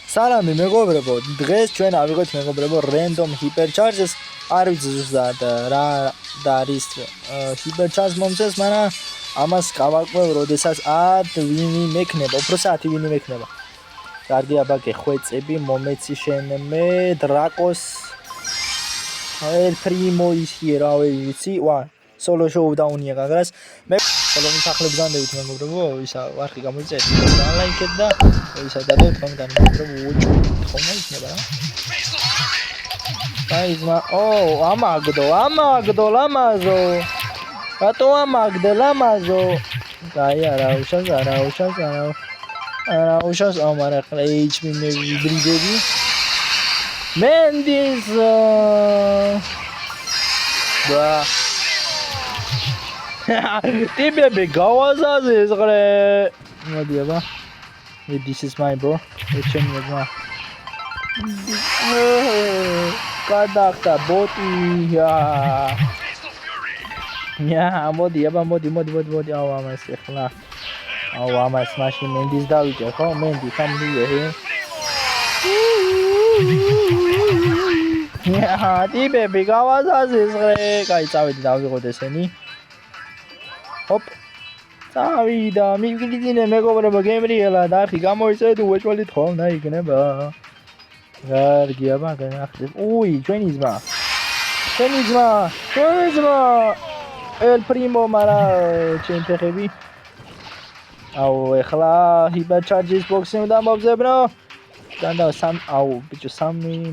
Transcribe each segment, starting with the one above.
სალამი მეგობრებო, დღეს ჩვენ ავიღოთ მეგობრებო random hypercharges. არ ვიცი ზუსტად რა არის hypercharge მომწეს, მაგრამ ამას გავაკმევ, როდესაც 10 ვინი მექნება, უბრალოდ 10 ვინი მექნება. კარგი აბა გეხვეწები, მომეცი შენ მე დრაკოს El primo is here, ვიცი, solo showdown-ია გაგრას. მე ხოლმე მსახლებს განდევით მეგობრებო, ისა ვარხი გამოიწერეთ, ლაიქეთ და ისა დადოთ მაგდან მეგობრებო, უჭუ ხომ იქნება რა. აიზმა, ამაგდო, ლამაზო. რატო ამაგდე, ლამაზო? აი არა, უშავს, ამარა ხლა HP მე ვიბრიდები. Mendes bra ტიბები გავაზაზეს ყრე მოდი აბა this is my bro ეჩემია ძმა გადახტა ბოტია მოდი აბა მოდი აუ ამას ეხლა აუ ამას მაშინ მენდის დავიჭერ ხო მენდი სამნიე ტიბები გავაზაზეს ყრე კაი წავედი დავიღოთ ესენი ჰოპ წავიდა მიგლიძინე მეგობრებო გემრიელა და არხი გამოიცეთ უეჭველით ხოლმე იქნება კარგი აბა განახდებ ჩვენი ძმა El primo მარა ჩემ ფეხები აუ ეხლა hypercharges box-ი უნდა მოვძებნო და ბიჭო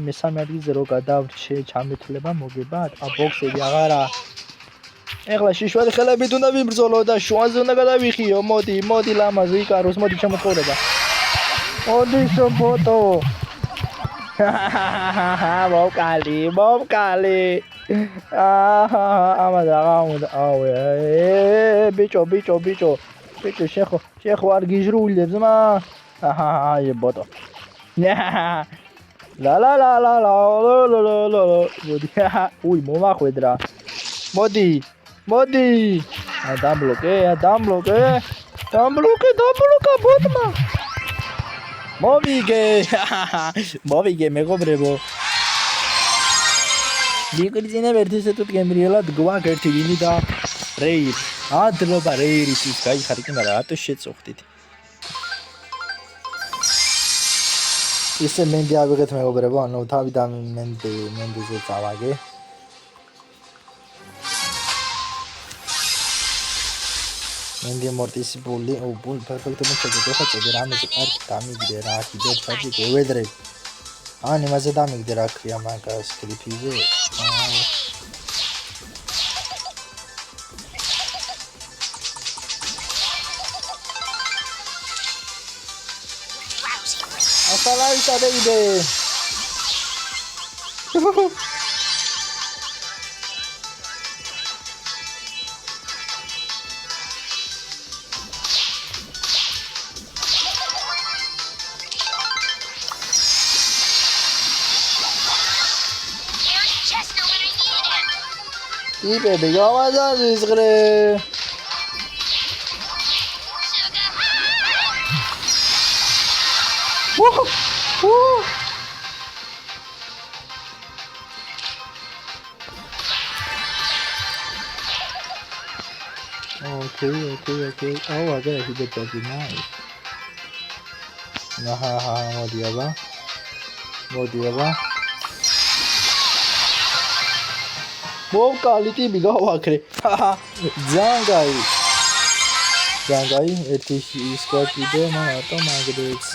მესამე ადგილზე რო გადავრჩე ჩამეთვლება მოგებათ ბოქსები აღარა ეხლა შიშველი ხელებით უნდა ვიბრძოლო და შუაზე უნდა გადავიხიო მოდი ლამაზი იკაროს მოდი შემოწყურება მოდი შობოტო მოვკალი ამას აღამოდა ბიჭო შეხო არ გიჟრულებს მა აი ბოტო La მოდი მომახვედრა მოდი დამბლოკე ბოტმა მოვიგე მეგობრებო მიგრძინებ ერთის ეტუთ გემრიელად გვაქ ერთი ვინი და რეირ ადლობა რეირის ის გაიხარიკი მაგრამ რატო შეწუხდით ისე მენდი ავიღეთ მეგობრებო, ანუ თავიდან მენდიზე წავაგე. მენდი მორტის ბული პერფექტული შედეგი ხოჭები რამეზე კარგი დამიგდე რა ჰიბერჩარჯი გევედრე. იმაზე დამიგდე რა ქვია მაგას კრიფიზე. Salaisa baby. Baby, go on, this great. Okay. Oh, I gotta hit the top nice. Modi aba. Mokali tibi gawakre. Zangai, etishi iskati de marato magdets.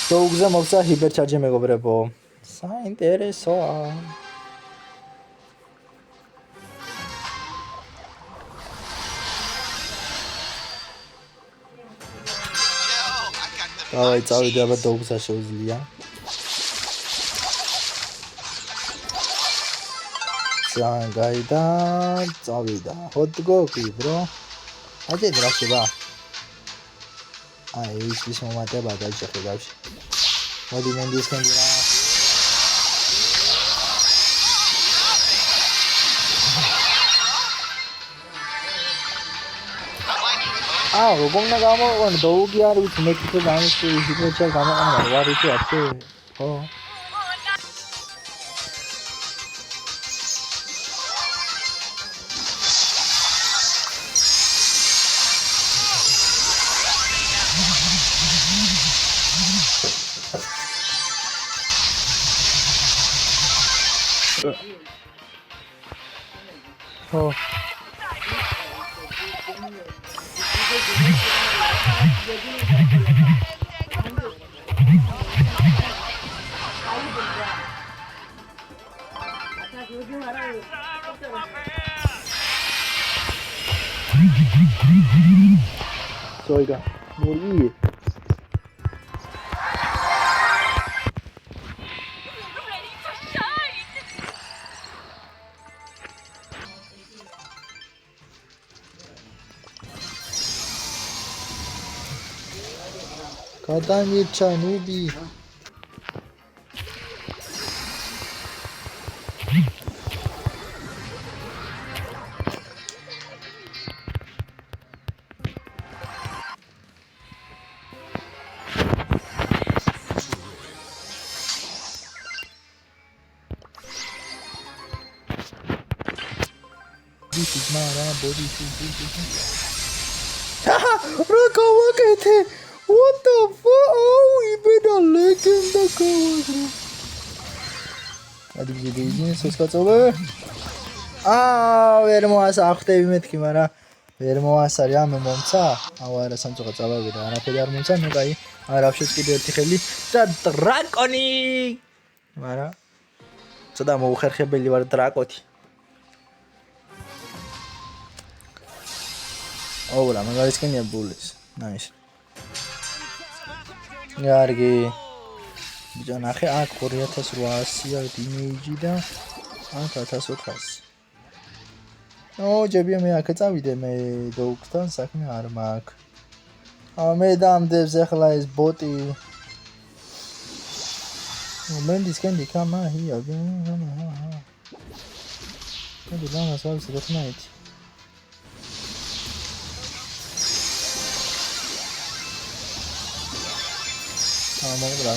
Togza moksa hypercharge megobrebo. Sainteresoa. Давай, წავიდე აბა დოგზა შეუძლია. Zangai-და წავიდა. Hot dog-ი, bro. აჯერ რა შევა? ის მომატება დაიჭერე გავში. მოდი მენდისკენ რა. როგორ უნდა გამოიყენო დოუგი არ ვიცი მე თვითონ გამოსული ჰიპერჩარჯ გამოყენება ვარ ვიცი აფშე ხო Oh. Soiga, morir. გადაირჩა ნუბი This is my body. Rakawakete. What the fuck? Oh, even a legend the cover. Adi dizine ses qatsoba. ვერ მოასახტები მეთქი, მაგრამ ვერ მოასარი ამ მომცა. არა სამწუხაროდ წავავიდა, არაფერი არ მომცა, ნუ კაი. არავშეც კიდე ერთი ხელი და დრაკონი. მაგრამ ცოტა მოუხერხებელი ვარ დრაკოთი. ოვლა მაგარისკენია ბულის. Nice. Iargi. Bıca naxe ak 2800-ია იმეიჯი და აქ 1400. ჯებია მე აქ წავიდე მე დოუქთან საქმე არ მაქვს. მე დამდებს ახლა ეს ბოტი. მომენტისკენ დიქამა ჰია. მე დამას ვარ შეგეხნაით. მოგდა.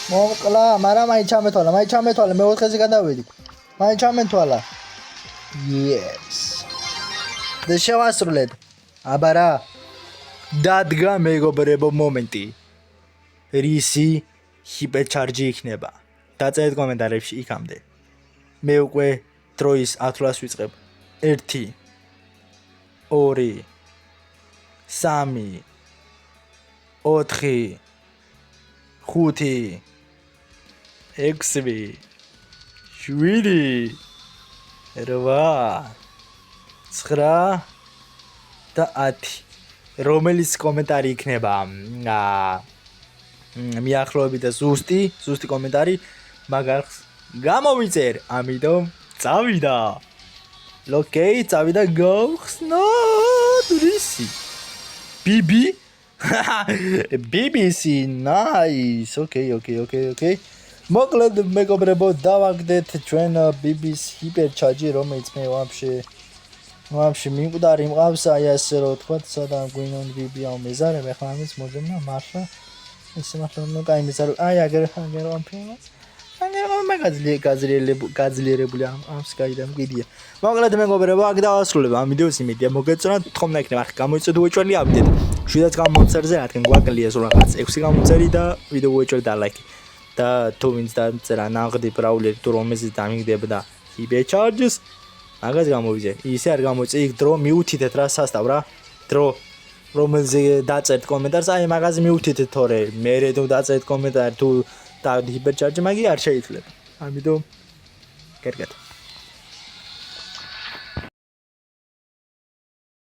მოკლა, მაგრამ აი ჩამეთვალა, მე 4-ზე გადავედი. აი ჩამეთვალა. Yes. და შევასრულეთ. აბარა. დადგა მეგობრებო მომენტი. რისი ჰიპერჩარჯი იქნება. დაწერეთ კომენტარებში იქამდე. მე უკვე დროის ათვლას ვიწყებ. 1 2 3 4 5 6 7 8 9 და 10 რომელიც კომენტარი იქნება მიახლოებით და ზუსტი კომენტარი მაგას გამოვიწერ ამიტომ წავიდა Okay, წავიდა გავხსნა რისი ბიბი BBC nice okay მოკლედ მეგობრებო დავაგდეთ ჩვენ BBC ჰიპერჩარჯი რომელიც მე ვაფშე მიყვდარი მყავს აი ასე რომ თქვა სადამ გვინონ BB ამ მეზარებ ახლა ამის მოძებნა მართლა ესე მართლა ნუ კაი მეზარ აი აგერ ამფინა გაძლიერებული ამ სკაიდან მგიდია. მოკლედ მეგობრებო, აქ დავასრულებ ამ ვიდეოს იმედია მოგეწონათ, თქმა იქნება ახლა გამოიწვევთ უეჭველი აპდეიტი. 7 გამომწერზე რადგან გვაკლია სულ რაღაც 6 გამომწერი და ვიდეო უეჭველი და ლაიქი. და თუ ვინც დაწერა ნაღდი ბრაულერი თუ რომელზეც დამიგდება და ჰიპერჩარჯს, მაგას გამოვიძე. ისე არ გამოიწე იქ დრო მიუთითეთ რა სასტავ რა. დრო რომელზე დაწერთ კომენტარს, აი მაგაზე მიუთითეთ თორე მე თუ დაწერთ კომენტარი თუ და ჰიპერჩარჯი მაგი არ შეიძლება. ამიტომ კერგეთ.